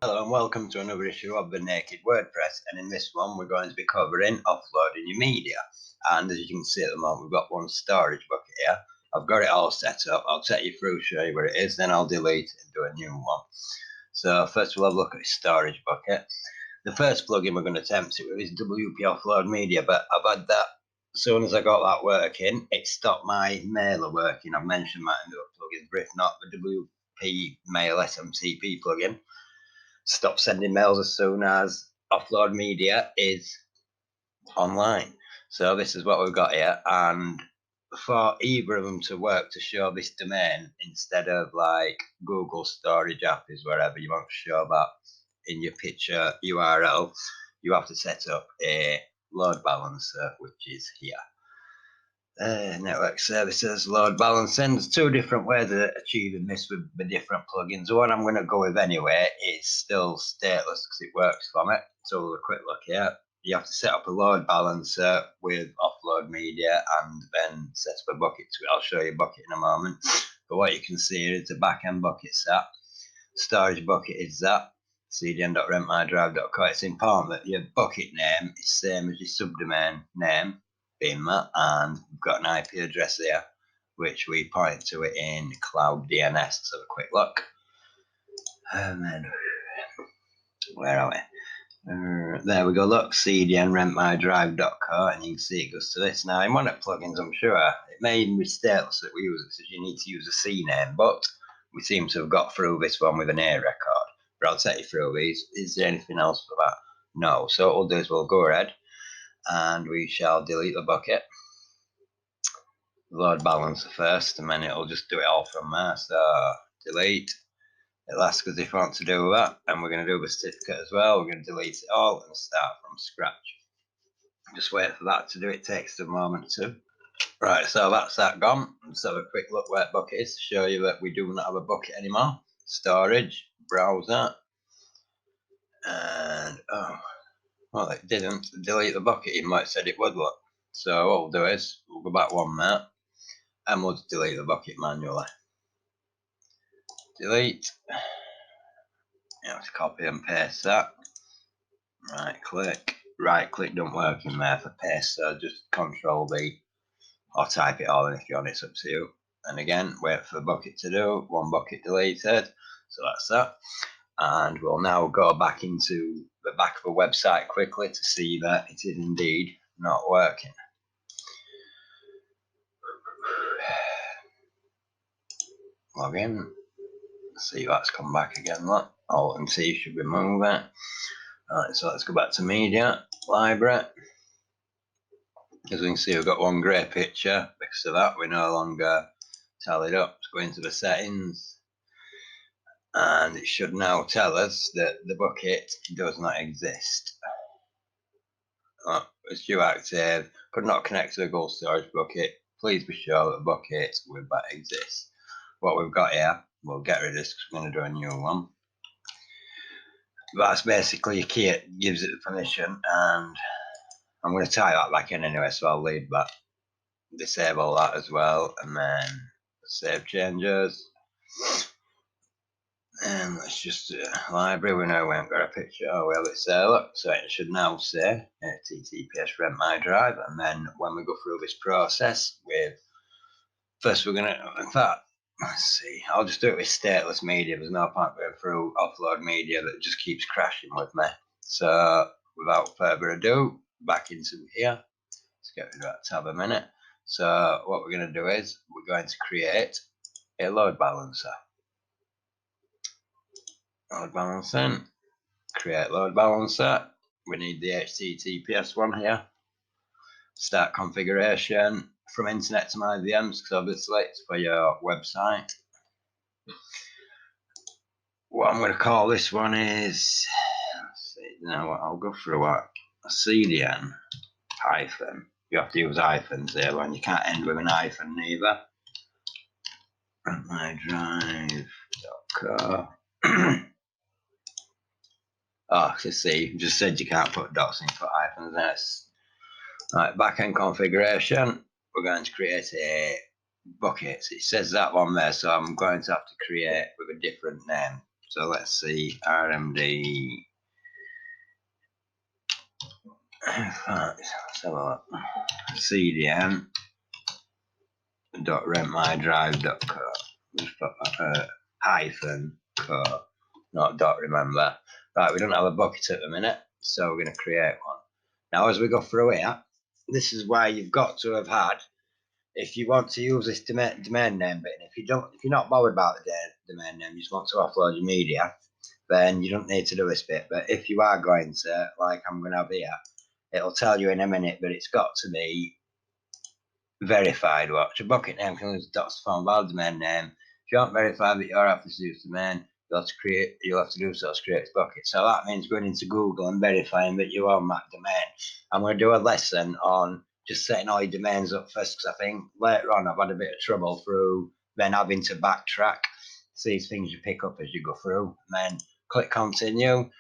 Hello and welcome to another issue of the Naked WordPress, and in this one we're going to be covering offloading your media. And as you can see at the moment, we've got one storage bucket here. I've got it all set up. I'll take you through, show you where it is, then I'll delete it and do a new one. So first we'll have a look at the storage bucket. The first plugin we're going to attempt it with is WP Offload Media, but I've had that. As soon as I got that working, it stopped my mailer working. I've mentioned that in the plugins, but if not, the WP Mail SMTP plugin stop sending mails as soon as offload media is online. So this is what we've got here, and for either of them to work, to show this domain instead of like Google storage app is wherever you want to show that in your picture URL, you have to set up a load balancer, which is here. Network services, load balancing. There's two different ways of achieving this with the different plugins. The one I'm going to go with anyway is still stateless because it works for me. So we'll have a quick look here. You have to set up a load balancer with offload media and then set up a bucket to it. I'll show you a bucket in a moment. But what you can see here is the backend bucket set. Storage bucket is that. cdn.rentmydrive.co. It's important that your bucket name is same as your subdomain name, being that, and we've got an IP address there which we point to it in Cloud DNS. Let's have a quick look. And then where are we? There we go. Look, CDN rentmydrive.co, and you can see it goes to this. Now in one of the plugins, I'm sure it may even be stateless that we use. It says you need to use a C name, but we seem to have got through this one with an A record. But I'll take you through these. Is there anything else for that? No. So what we'll do is we'll go ahead and we shall delete the bucket. Load balancer first, and then it'll just do it all from there. So delete. It'll ask us if we want to do that, and we're going to do the certificate as well. We're going to delete it all and start from scratch. Just wait for that to do. It takes a moment too. Right, so that's that gone. Let's have a quick look where the bucket is to show you that we do not have a bucket anymore. Storage, browser, and well, it didn't delete the bucket even though it said it would. Look. So what we'll do is we'll go back one minute and we'll just delete the bucket manually. Delete. You have to copy and paste that. Right click don't work in there for paste, so just Control V or type it all in if you want. It's up to you. And again, wait for the bucket to do. One bucket deleted, so that's that. And we'll now go back into the back of the website quickly to see that it is indeed not working. Log in. See that's come back again. Look, Alt and T should remove it. Alright, so let's go back to media, library. As we can see, we've got one grey picture. Because of that, we're no longer tallied up. Let's go into the settings. And it should now tell us that the bucket does not exist. It's due active. Could not connect to the Google storage bucket. Please be sure that the bucket with that exists. What we've got here, we'll get rid of this because we're going to do a new one. That's basically a key. It gives it the permission, and I'm going to tie that back in anyway, so I'll leave that. Disable that as well, and then save changes. And let's just do library. We know we haven't got a picture. Oh well, it's there. Look, so it should now say HTTPS rent my drive, and then when we go through this process with first, we're gonna. In fact, let's see. I'll just do it with stateless media. There's no point going through offload media that just keeps crashing with me. So without further ado, back into here. Let's get rid of that tab a minute. So what we're going to do is we're going to create a load balancer. Load balancing. Create load balancer. We need the HTTPS one here. Start configuration from internet to my VMs, because obviously it's for your website. What I'm going to call this one is, let's see, now I'll go through what a CDN hyphen. You have to use hyphens there, and you can't end with an hyphen neither. Rentmydrive.co. Oh, you see, you just said you can't put dots in for hyphens. That's right. Backend configuration. We're going to create a bucket. It says that one there, so I'm going to have to create with a different name. So let's see, RMD. Let's have a look. CDN .rentmydrive.co. Just put hyphen co, not dot, remember. Right, we don't have a bucket at the minute, so we're going to create one. Now, as we go through here, this is why you've got to have had, if you want to use this domain name bit, if you're not bothered about the domain name, you just want to offload your media, then you don't need to do this bit. But if you are going to, like I'm going to have here, it'll tell you in a minute, but it's got to be verified. Watch, a bucket name can use dots to form valid domain name. If you aren't verified that your office use domain, you'll have to do so to create a bucket. So that means going into Google and verifying that you own that domain. I'm going to do a lesson on just setting all your domains up first, because I think later on I've had a bit of trouble through then having to backtrack. See these things you pick up as you go through, and then click continue.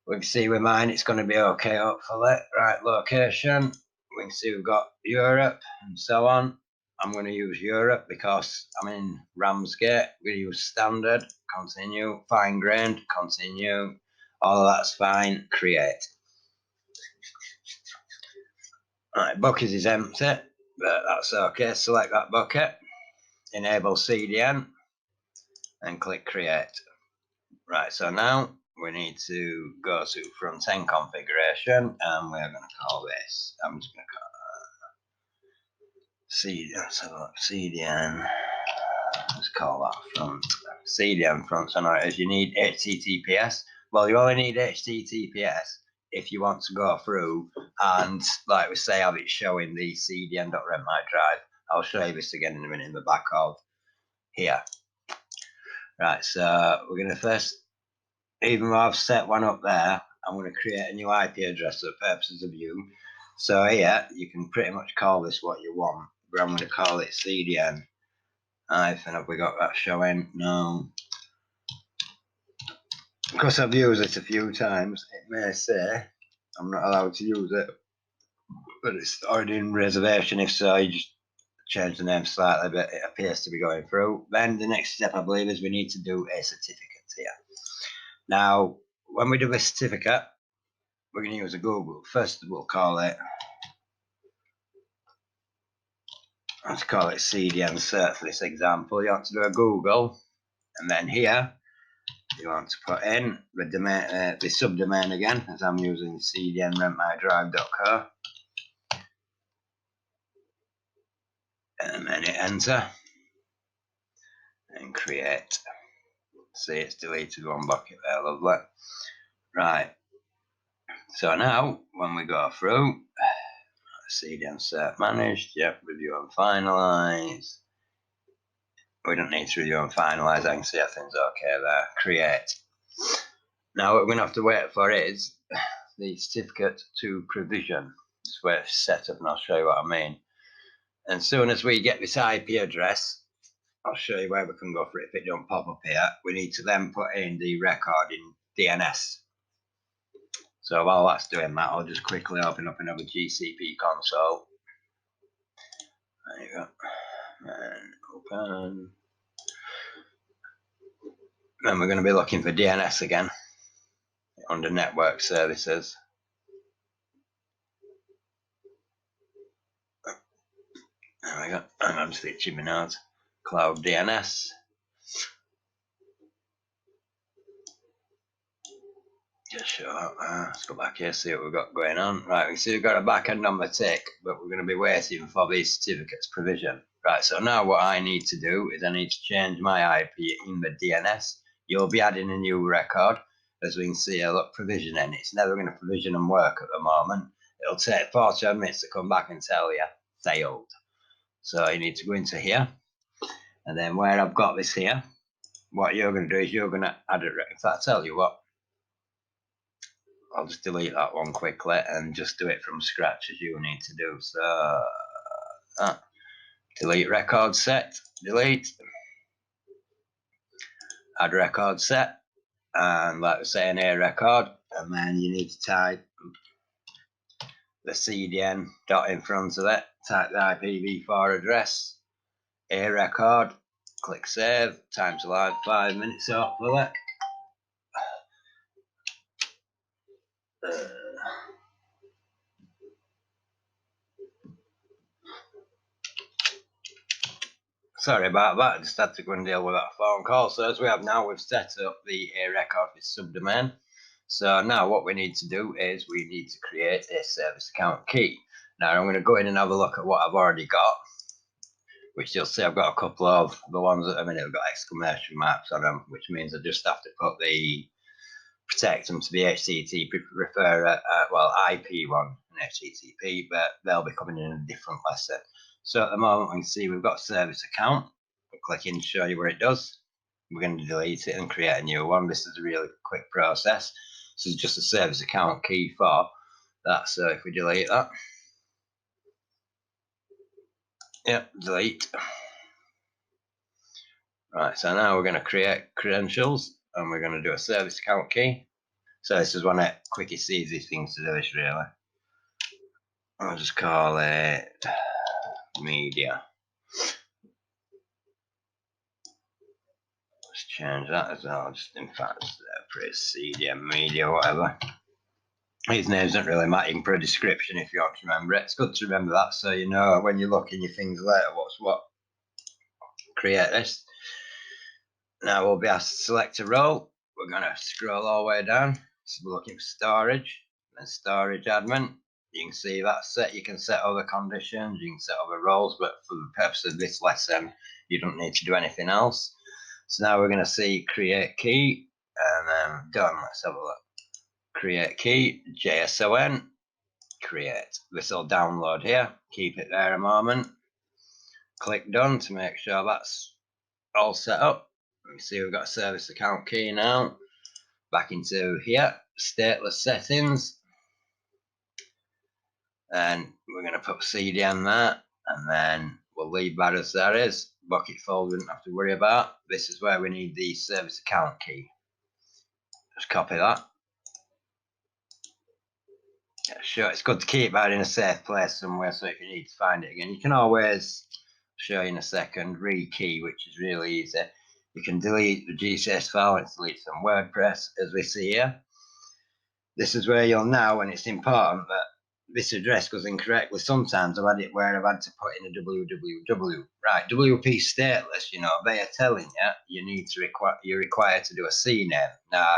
We can see with mine it's going to be okay, hopefully. Right, location. We can see we've got Europe and so on. I'm going to use Europe because I'm in Ramsgate. We're going to use standard, continue, fine grained, continue. All of that's fine, create. Right, bucket is empty, but that's okay. Select that bucket, enable CDN, and click create. Right, so now we need to go to front end configuration, and we're going to call this, I'm just going to call CDN, let's call that front, CDN front. So now as you need HTTPS, well, you only need HTTPS if you want to go through and, like we say, have it showing the CDN.rentmydrive. I'll show you this again in a minute in the back of here. Right, so we're going to first, even though I've set one up there, I'm going to create a new IP address for the purposes of you. So here, you can pretty much call this what you want, but I'm going to call it CDN. Have we got that showing? No. Because I've used it a few times, it may say I'm not allowed to use it, but it's already in reservation. If so, you just change the name slightly, but it appears to be going through. Then the next step, I believe, is we need to do a certificate here. Now, when we do a certificate, we're going to use a Google. First, we'll call it, let's call it CDN cert for this example. You want to do a Google, and then here you want to put in the domain, the subdomain again, as I'm using CDN rentmydrive.co, and then hit enter and create. See, it's deleted one bucket there, lovely. Right, so now when we go through, CDN cert managed, yep, review and finalize. We don't need to review and finalize. I can see everything's okay there. Create. Now what we're going to have to wait for is the certificate to provision. It's where it's set up, and I'll show you what I mean. And as soon as we get this IP address, I'll show you where we can go for it if it don't pop up here. We need to then put in the record in DNS. So while that's doing that, I'll just quickly open up another GCP console. There you go. And open. And we're going to be looking for DNS again under network services. There we go. And I'm just itching my nose. Cloud DNS. Just show up. Let's go back here, see what we've got going on. Right, we can see we've got a backend number tick, but we're going to be waiting for these certificates provision. Right, so now what I need to do is I need to change my IP in the DNS. You'll be adding a new record. As we can see here, look, provisioning. It's never going to provision and work at the moment. It'll take 40 minutes to come back and tell you failed. So you need to go into here, and then where I've got this here, what you're going to do is you're going to add it. If I tell you what, I'll just delete that one quickly and just do it from scratch as you need to do. So delete record set, delete, add record set, and like we say, an A record, and then you need to type the CDN dot in front of it, type the IPv4 address, A record, click save, time's alive, 5 minutes hopefully. Sorry about that, I just had to go and deal with that phone call. So as we have now, we've set up the record with subdomain. So now what we need to do is we need to create a service account key. Now I'm going to go in and have a look at what I've already got, which you'll see I've got a couple of the ones that have got exclamation marks on them, which means I just have to put the protect them to the HTTP referrer, well, IP one and HTTP, but they'll be coming in a different lesson. So at the moment, we can see we've got service account. We'll click in to show you where it does. We're going to delete it and create a new one. This is a really quick process. This is just a service account key for that. So if we delete that, yep, delete. Right, so now we're going to create credentials and we're going to do a service account key. So this is one of the quickest, easiest things to do this, really. I'll just call it media. Let's change that as well. Just in fact, seperate CDN media, whatever. These names don't really matter. You can put a description if you want to remember it. It's good to remember that so you know when you look in your things later what's what. Create this. Now we'll be asked to select a role. We're going to scroll all the way down. So we're looking for storage, then storage admin. You can see that's set. You can set other conditions, you can set other roles, but for the purpose of this lesson, you don't need to do anything else. So now we're going to see create key, and then done. Let's have a look. Create key, JSON, create. This will download here. Keep it there a moment. Click done to make sure that's all set up. You see we've got a service account key now. Back into here, stateless settings. And we're going to put CDN there, and then we'll leave that as that is. Bucket folder we don't have to worry about. This is where we need the service account key. Just copy that. Yeah, sure, it's good to keep that in a safe place somewhere, so if you need to find it again, you can always, show you in a second, rekey, which is really easy. You can delete the GCS file, and it deletes from WordPress, as we see here. This is where you'll know, and it's important that this address goes incorrectly. Sometimes I've had it where I've had to put in a www. Right, WP Stateless, they are telling you need to you're required to do a CNAME. Now,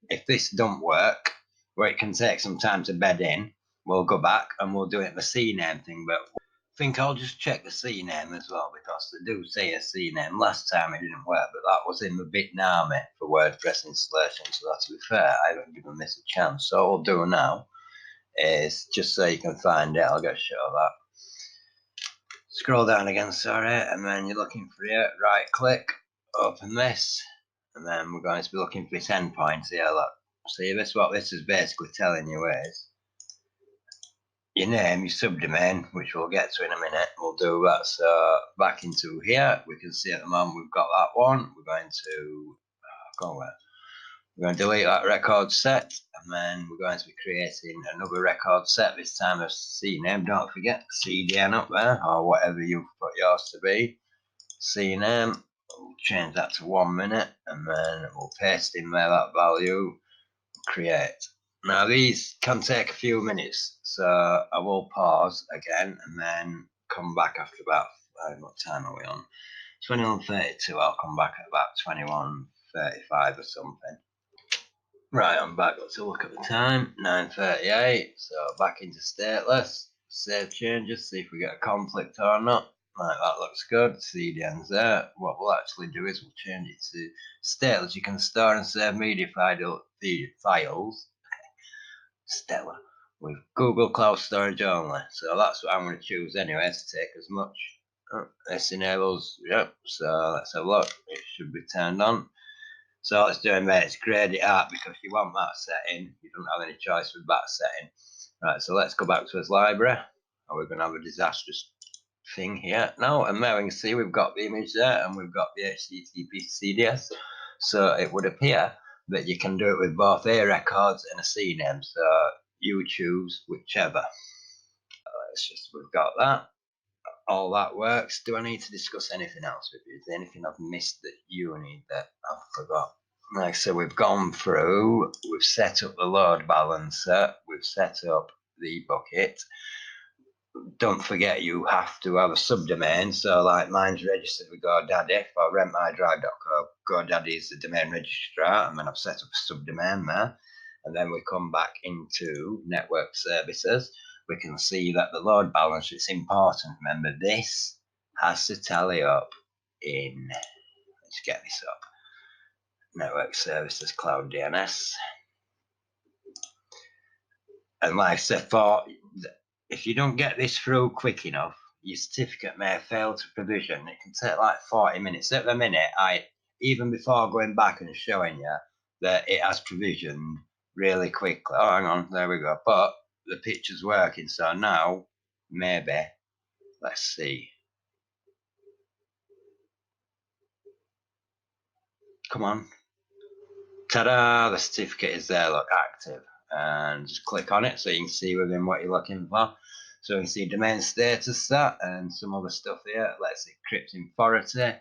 if this don't work, where it can take some time to bed in, we'll go back and we'll do it the CNAME thing. But I think I'll just check the CNAME as well, because they do say a CNAME. Last time it didn't work, but that was in the Bitnami for WordPress installation. So to be fair, I haven't given this a chance. So what we'll do now is, just so you can find it, I'll go show that. Scroll down again, sorry, and then you're looking for it. Right click, open this, and then we're going to be looking for this endpoint here. Look, see this? What this is basically telling you is your name, your subdomain, which we'll get to in a minute. We'll do that. So back into here, we can see at the moment we've got that one. We're going to go there. We're going to delete that record set, and then we're going to be creating another record set, this time of CNAME. Don't forget CDN up there, or whatever you've put yours to be. CNAME, we'll change that to 1 minute, and then we'll paste in there that value, create. Now these can take a few minutes, so I will pause again and then come back after about, what time are we on? 21:32, I'll come back at about 21:35 or something. Right, I'm back. Let's have a look at the time. 9:38. So back into stateless. Save changes. See if we get a conflict or not. Right, that looks good. CDN's there. What we'll actually do is we'll change it to stateless. You can store and save media files. Stellar. With Google Cloud Storage only. So that's what I'm going to choose anyway to take as much. This enables. Yep. So let's have a look. It should be turned on. So let's do it, mate. It's grayed it out because you want that setting. You don't have any choice with that setting. Right, so let's go back to his library. And we're going to have a disastrous thing here. Now, and there we can see we've got the image there and we've got the HTTP CDS. So it would appear that you can do it with both A records and a CNAME. So you choose whichever. We've got that. All that works. Do I need to discuss anything else with you? Is there anything I've missed that you need that I've forgot? like I said, we've gone through, we've set up the load balancer, we've set up the bucket. Don't forget you have to have a subdomain. So like mine's registered with GoDaddy for rentmydrive.co. GoDaddy is the domain registrar, and then I've set up a subdomain there. And then we come back into network services. We can see that the load balancer, it's important. Remember, this has to tally up in, let's get this up, network services cloud DNS. And like I said, if you don't get this through quick enough, your certificate may fail to provision. It can take like 40 minutes. At the minute, even before going back and showing you that it has provisioned really quickly. Oh, hang on, there we go. But the picture's working, so now maybe, let's see. Come on. Ta-da! The certificate is there, look, active. And just click on it so you can see within what you're looking for. So you can see domain status that and some other stuff here. Let's encrypt authority.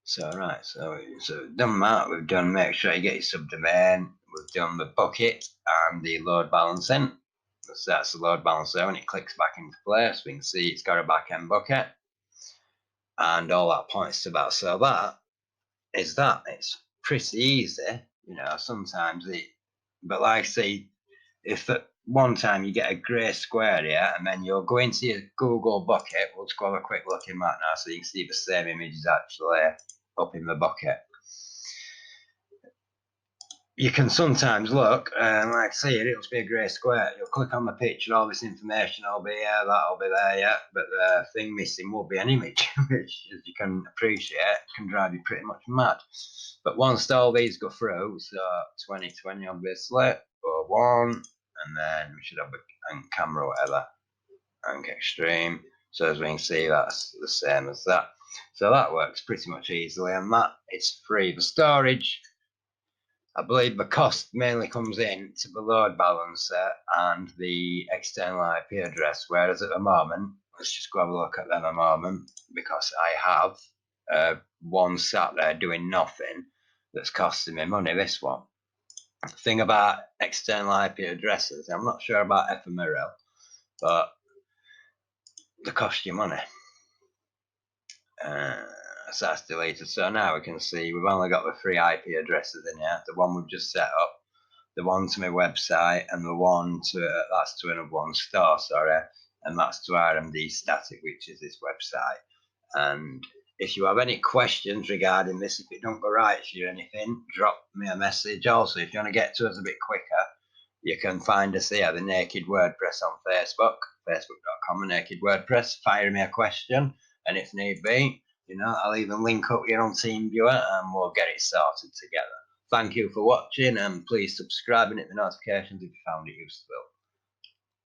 So right, so we've done that. We've done make sure you get your subdomain. We've done the bucket and the load balancing. So that's the load balancer. When it clicks back into place, we can see it's got a backend bucket, and all that points to that. So that is that. It's pretty easy, you know. Sometimes but like I say, if at one time you get a grey square here, and then you'll go into your Google bucket. We'll just go have a quick look in that now, so you can see the same image is actually up in the bucket. You can sometimes look, and like I say, it'll be a grey square. You'll click on the picture, all this information will be here, that'll be there, yeah. But the thing missing will be an image, which, as you can appreciate, can drive you pretty much mad. But once all these go through, so 2020 obviously, or 1, and then we should have a camera, whatever, and extreme. So as we can see, that's the same as that. So that works pretty much easily, and that is free. The storage, I believe the cost mainly comes in to the load balancer and the external IP address, whereas at the moment, let's just go have a look at them a moment, because I have one sat there doing nothing that's costing me money, this one. The thing about external IP addresses, I'm not sure about ephemeral, but they cost you money. So that's deleted. So now we can see we've only got the 3 IP addresses in here. The one we've just set up, the one to my website, and the one to that's to another one store, sorry, and that's to RMD Static, which is this website. And if you have any questions regarding this, if it don't go right for you or anything, drop me a message. Also, if you want to get to us a bit quicker, you can find us here, the Naked WordPress on Facebook, facebook.com, the Naked WordPress. Fire me a question, and if need be, you know, I'll even link up here on TeamViewer and we'll get it sorted together. Thank you for watching, and please subscribe and hit the notifications if you found it useful.